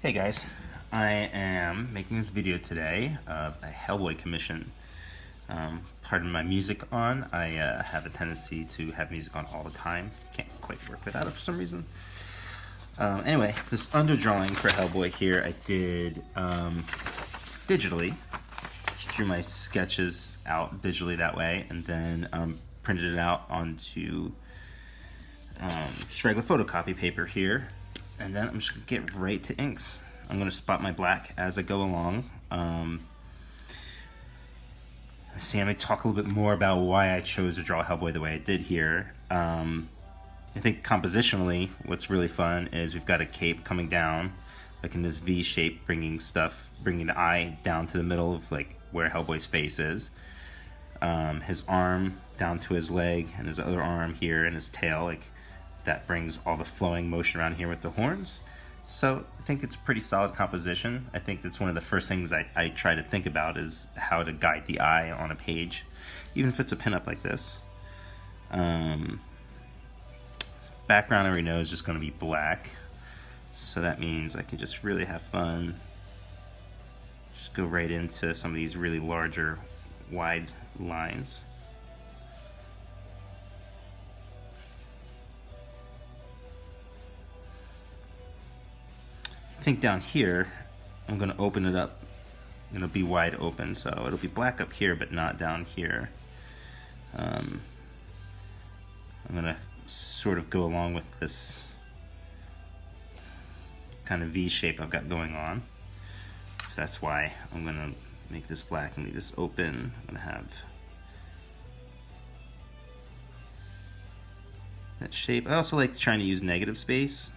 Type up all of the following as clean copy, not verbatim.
Hey guys, I am making this video today of a Hellboy commission. Pardon my music on. I have a tendency to have music on all the time. Can't quite work that out for some reason. Anyway, this underdrawing for Hellboy here I did digitally. Drew my sketches out digitally that way, and then printed it out onto just regular photocopy paper here. And then I'm just gonna get right to inks. I'm gonna spot my black as I go along. See, I'm gonna talk a little bit more about why I chose to draw Hellboy the way I did here. I think compositionally, what's really fun is we've got a cape coming down, like in this V shape, bringing the eye down to the middle of like where Hellboy's face is. His arm down to his leg, and his other arm here, and his tail, like that brings all the flowing motion around here with the horns. So I think it's a pretty solid composition. I think that's one of the first things I try to think about is how to guide the eye on a page, even if it's a pinup like this. Background I already know is just going to be black, so that means I can just really have fun. Just go right into some of these really larger, wide lines. I think down here, I'm going to open it up. It'll be wide open, so it'll be black up here, but not down here. I'm going to sort of go along with this kind of V shape I've got going on. So that's why I'm going to make this black and leave this open. I'm going to have that shape. I also like trying to use negative space.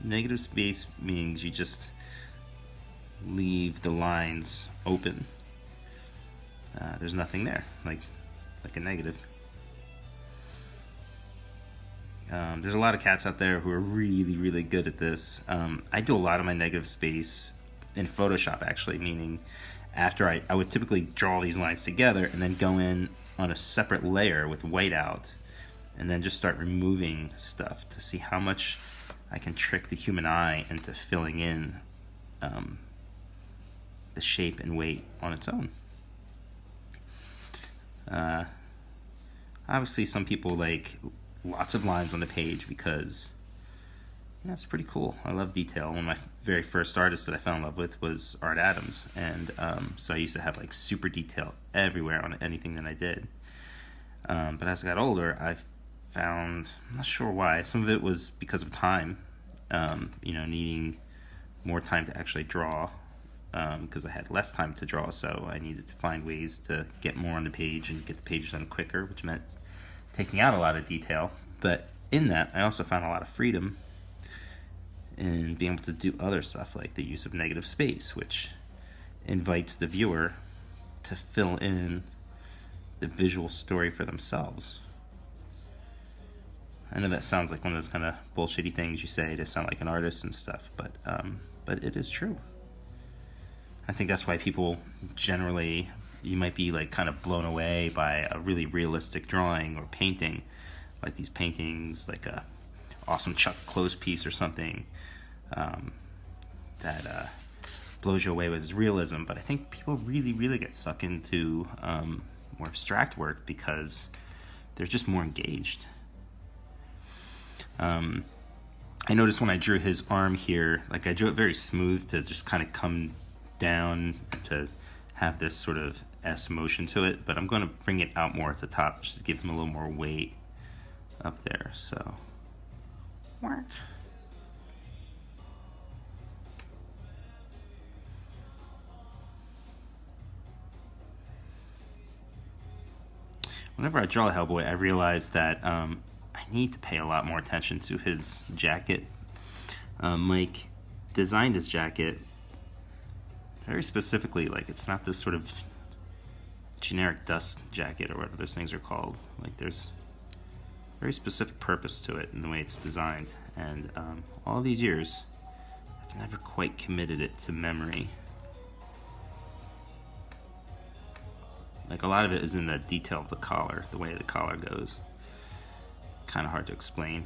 Negative space means you just leave the lines open. There's nothing there, like a negative. There's a lot of cats out there who are really, really good at this. I do a lot of my negative space in Photoshop, actually, meaning after I would typically draw these lines together and then go in on a separate layer with whiteout and then just start removing stuff to see how much I can trick the human eye into filling in the shape and weight on its own. Obviously, some people like lots of lines on the page because it's pretty cool. I love detail. One of my very first artists that I fell in love with was Art Adams, and so I used to have like super detail everywhere on anything that I did. But as I got older, I've found, I'm not sure why, some of it was because of time, needing more time to actually draw, because I had less time to draw, so I needed to find ways to get more on the page and get the page done quicker, which meant taking out a lot of detail. But in that, I also found a lot of freedom in being able to do other stuff like the use of negative space, which invites the viewer to fill in the visual story for themselves. I know that sounds like one of those kind of bullshitty things you say to sound like an artist and stuff, but it is true. I think that's why people generally, you might be like kind of blown away by a really realistic drawing or painting, like these paintings, like a awesome Chuck clothes piece or something that blows you away with its realism. But I think people really, really get sucked into more abstract work because they're just more engaged. I noticed when I drew his arm here, like I drew it very smooth to just kind of come down to have this sort of S motion to it, but I'm going to bring it out more at the top just to give him a little more weight up there. So, work. Whenever I draw Hellboy, I realize that I need to pay a lot more attention to his jacket. Mike designed his jacket very specifically, like it's not this sort of generic dust jacket or whatever those things are called. Like there's very specific purpose to it in the way it's designed, and all these years I've never quite committed it to memory. Like a lot of it is in the detail of the collar, the way the collar goes. Kind of hard to explain,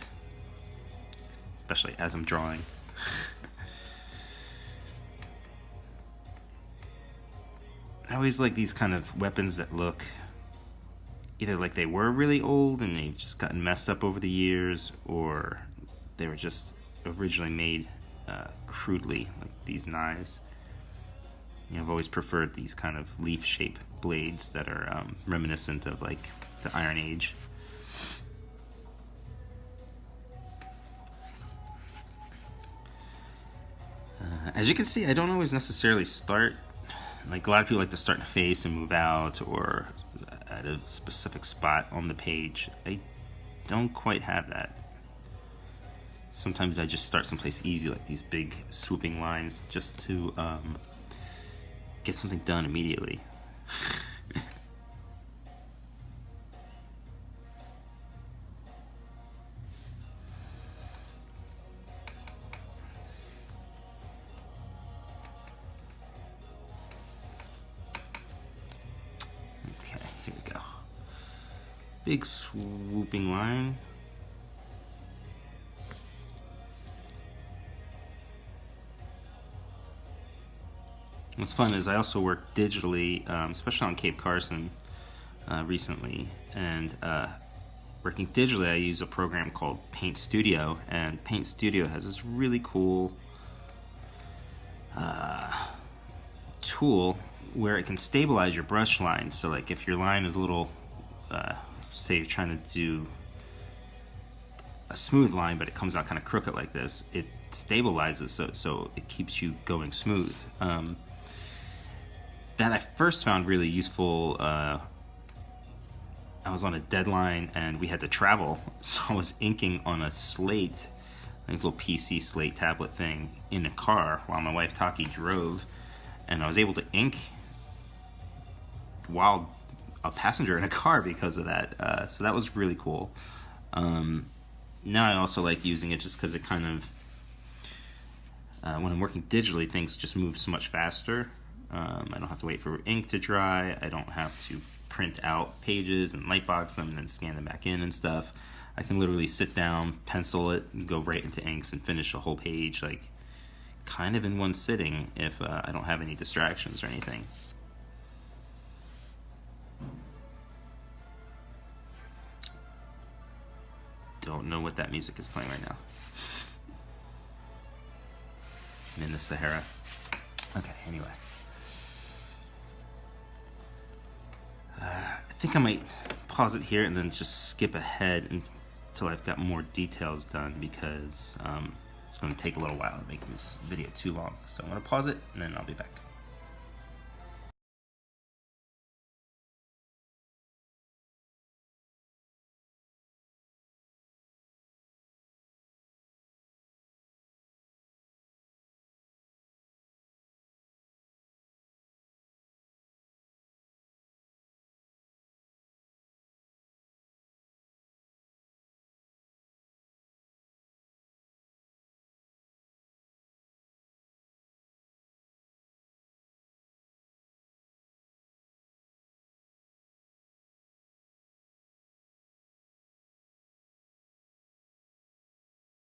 especially as I'm drawing. I always like these kind of weapons that look either like they were really old and they've just gotten messed up over the years, or they were just originally made crudely, like these knives. You know, I've always preferred these kind of leaf-shaped blades that are reminiscent of like the Iron Age. As you can see, I don't always necessarily start, like a lot of people like to start in a face and move out, or at a specific spot on the page. I don't quite have that. Sometimes I just start someplace easy, like these big swooping lines, just to get something done immediately. Okay, here we go. Big swooping line. What's fun is I also work digitally, especially on Cape Carson recently, and working digitally I use a program called Paint Studio, and Paint Studio has this really cool tool where it can stabilize your brush line. So like if your line is a little, say you're trying to do a smooth line but it comes out kind of crooked like this, it stabilizes so it keeps you going smooth. That I first found really useful. I was on a deadline and we had to travel, so I was inking on a slate, this little PC slate tablet thing, in a car while my wife Taki drove, and I was able to ink while a passenger in a car because of that. So that was really cool. Now I also like using it just because it kind of, when I'm working digitally, things just move so much faster. I don't have to wait for ink to dry. I don't have to print out pages and lightbox them and then scan them back in and stuff. I can literally sit down, pencil it, and go right into inks and finish a whole page, like kind of in one sitting if I don't have any distractions or anything. Don't know what that music is playing right now. I'm in the Sahara. Okay, anyway. I think I might pause it here and then just skip ahead until I've got more details done, because it's going to take a little while to make this video too long. So I'm going to pause it and then I'll be back.